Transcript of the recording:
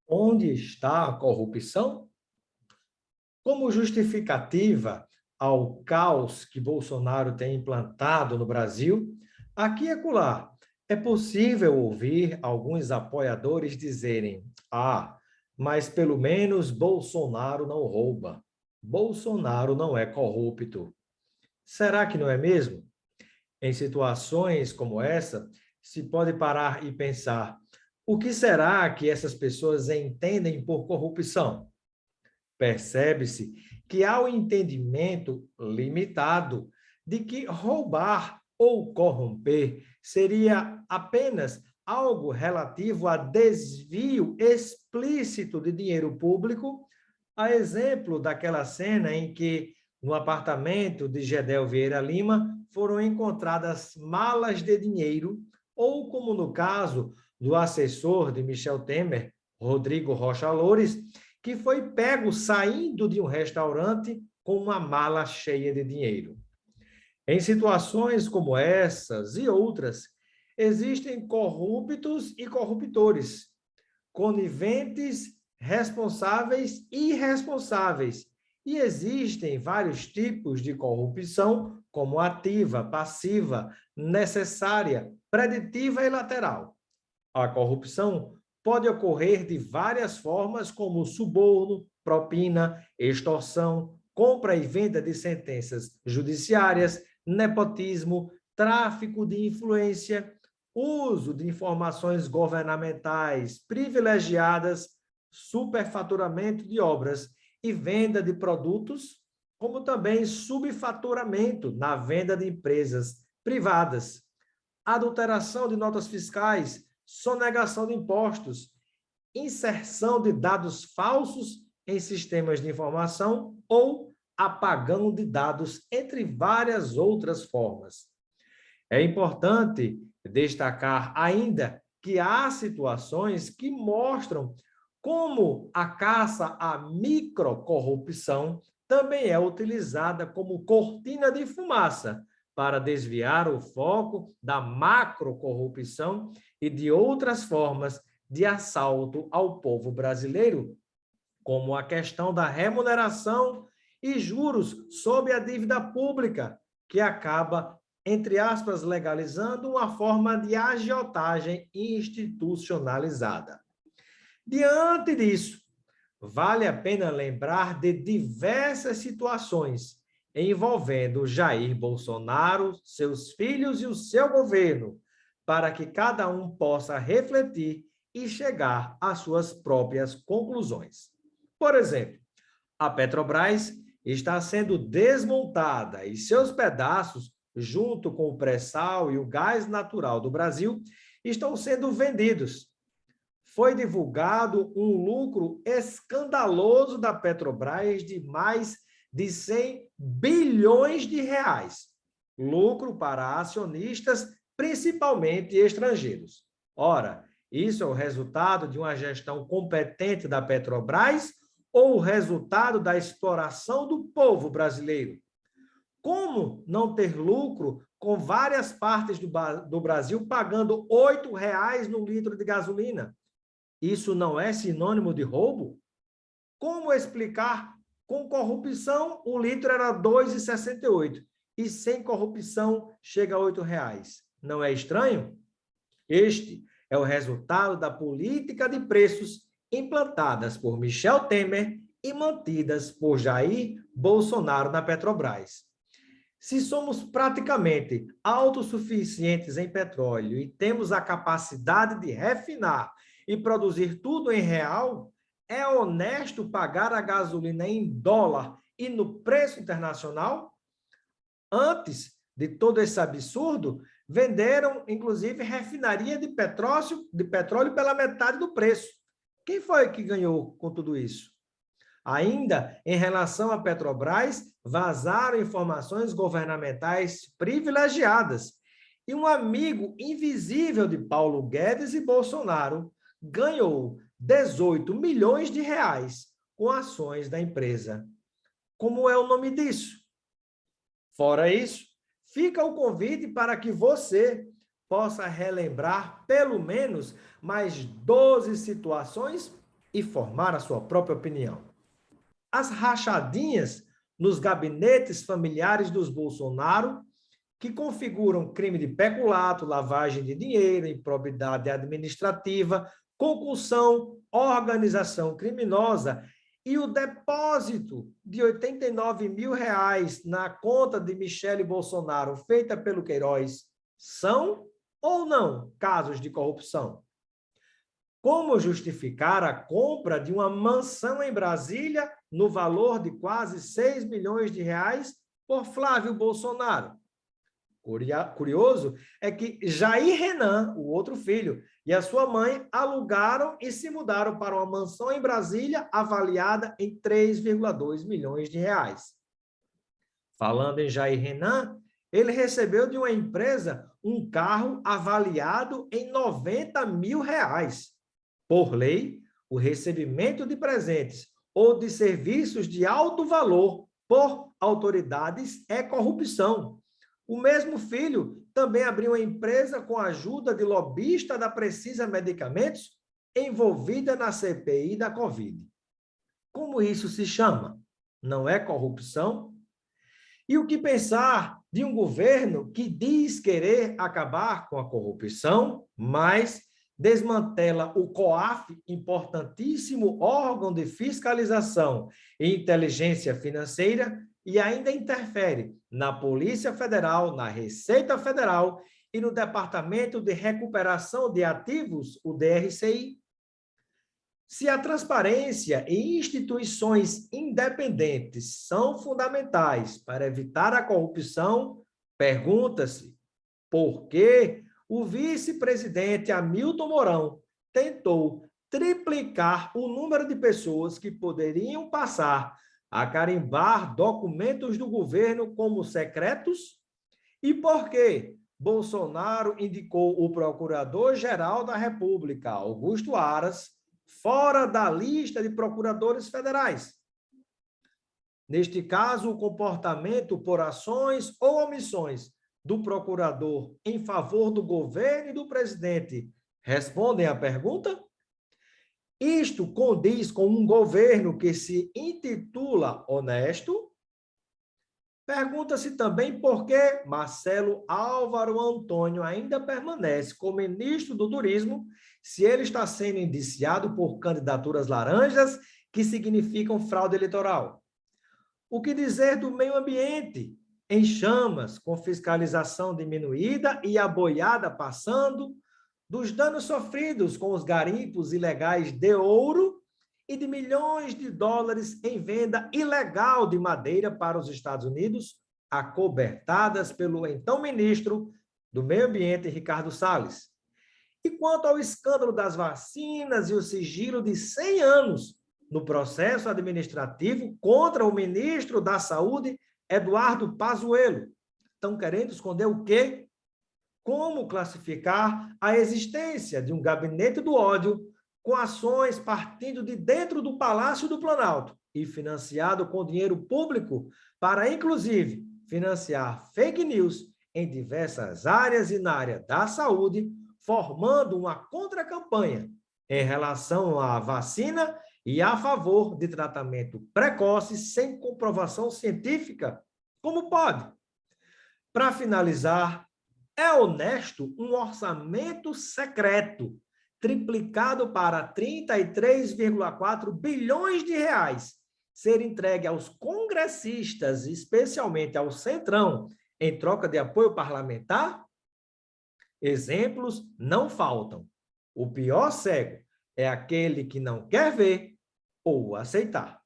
Onde está a corrupção? Como justificativa ao caos que Bolsonaro tem implantado no Brasil, aqui e acolá, é possível ouvir alguns apoiadores dizerem: mas pelo menos Bolsonaro não rouba. Bolsonaro não é corrupto. Será que não é mesmo? Em situações como essa, se pode parar e pensar: o que será que essas pessoas entendem por corrupção? Percebe-se que há um entendimento limitado de que roubar ou corromper seria apenas algo relativo a desvio explícito de dinheiro público, a exemplo daquela cena em que, no apartamento de Gedel Vieira Lima, foram encontradas malas de dinheiro, ou como no caso do assessor de Michel Temer, Rodrigo Rocha Loures, que foi pego saindo de um restaurante com uma mala cheia de dinheiro. Em situações como essas e outras, existem corruptos e corruptores, coniventes, responsáveis e irresponsáveis. E existem vários tipos de corrupção, como ativa, passiva, necessária, preditiva e lateral. A corrupção pode ocorrer de várias formas, como suborno, propina, extorsão, compra e venda de sentenças judiciárias, nepotismo, tráfico de influência, uso de informações governamentais privilegiadas, superfaturamento de obras e venda de produtos, como também subfaturamento na venda de empresas privadas, adulteração de notas fiscais, sonegação de impostos, inserção de dados falsos em sistemas de informação ou apagão de dados, entre várias outras formas. É importante destacar ainda que há situações que mostram como a caça à microcorrupção também é utilizada como cortina de fumaça para desviar o foco da macrocorrupção e de outras formas de assalto ao povo brasileiro, como a questão da remuneração e juros sobre a dívida pública, que acaba, entre aspas, legalizando uma forma de agiotagem institucionalizada. Diante disso, vale a pena lembrar de diversas situações envolvendo Jair Bolsonaro, seus filhos e o seu governo, para que cada um possa refletir e chegar às suas próprias conclusões. Por exemplo, a Petrobras está sendo desmontada e seus pedaços, junto com o pré-sal e o gás natural do Brasil, estão sendo vendidos. Foi divulgado um lucro escandaloso da Petrobras de mais de 100 bilhões de reais. Lucro para acionistas, principalmente estrangeiros. Ora, isso é o resultado de uma gestão competente da Petrobras ou o resultado da exploração do povo brasileiro? Como não ter lucro com várias partes do Brasil pagando R$ 8,00 no litro de gasolina? Isso não é sinônimo de roubo? Como explicar com corrupção o litro era R$ 2,68 e sem corrupção chega a R$ 8,00? Não é estranho? Este é o resultado da política de preços implantadas por Michel Temer e mantidas por Jair Bolsonaro na Petrobras. Se somos praticamente autossuficientes em petróleo e temos a capacidade de refinar e produzir tudo em real, é honesto pagar a gasolina em dólar e no preço internacional? Antes de todo esse absurdo, venderam, inclusive, refinaria de petróleo pela metade do preço. Quem foi que ganhou com tudo isso? Ainda em relação à Petrobras, vazaram informações governamentais privilegiadas. E um amigo invisível de Paulo Guedes e Bolsonaro ganhou 18 milhões de reais com ações da empresa. Como é o nome disso? Fora isso, fica o convite para que você possa relembrar pelo menos mais 12 situações e formar a sua própria opinião. As rachadinhas nos gabinetes familiares dos Bolsonaro, que configuram crime de peculato, lavagem de dinheiro, improbidade administrativa, concussão, organização criminosa e o depósito de R$ 89 mil na conta de Michele Bolsonaro, feita pelo Queiroz, são ou não casos de corrupção? Como justificar a compra de uma mansão em Brasília no valor de quase R$ 6 milhões por Flávio Bolsonaro? Curioso é que Jair Renan, o outro filho, e a sua mãe alugaram e se mudaram para uma mansão em Brasília avaliada em R$ 3,2 milhões. Falando em Jair Renan, ele recebeu de uma empresa um carro avaliado em R$ 90 mil. Por lei, o recebimento de presentes ou de serviços de alto valor por autoridades é corrupção. O mesmo filho também abriu uma empresa com a ajuda de lobista da Precisa Medicamentos, envolvida na CPI da Covid. Como isso se chama? Não é corrupção? E o que pensar de um governo que diz querer acabar com a corrupção, mas desmantela o COAF, importantíssimo órgão de fiscalização e inteligência financeira, e ainda interfere na Polícia Federal, na Receita Federal e no Departamento de Recuperação de Ativos, o DRCI. Se a transparência e instituições independentes são fundamentais para evitar a corrupção, pergunta-se por que o vice-presidente Hamilton Mourão tentou triplicar o número de pessoas que poderiam passar a carimbar documentos do governo como secretos e por que Bolsonaro indicou o Procurador-Geral da República, Augusto Aras, fora da lista de procuradores federais. Neste caso, o comportamento por ações ou omissões do procurador em favor do governo e do presidente respondem à pergunta? Isto condiz com um governo que se intitula honesto? Pergunta-se também por que Marcelo Álvaro Antônio ainda permanece como ministro do Turismo se ele está sendo indiciado por candidaturas laranjas que significam fraude eleitoral. O que dizer do meio ambiente em chamas, com fiscalização diminuída e a boiada passando, dos danos sofridos com os garimpos ilegais de ouro e de milhões de dólares em venda ilegal de madeira para os Estados Unidos, acobertadas pelo então ministro do Meio Ambiente, Ricardo Salles. E quanto ao escândalo das vacinas e o sigilo de 100 anos no processo administrativo contra o ministro da Saúde, Eduardo Pazuello. Estão querendo esconder o quê? Como classificar a existência de um gabinete do ódio com ações partindo de dentro do Palácio do Planalto e financiado com dinheiro público para, inclusive, financiar fake news em diversas áreas e na área da saúde, formando uma contracampanha em relação à vacina e a favor de tratamento precoce sem comprovação científica? Como pode? Para finalizar, é honesto um orçamento secreto triplicado para 33,4 bilhões de reais ser entregue aos congressistas, especialmente ao Centrão, em troca de apoio parlamentar? Exemplos não faltam. O pior cego é aquele que não quer ver ou aceitar.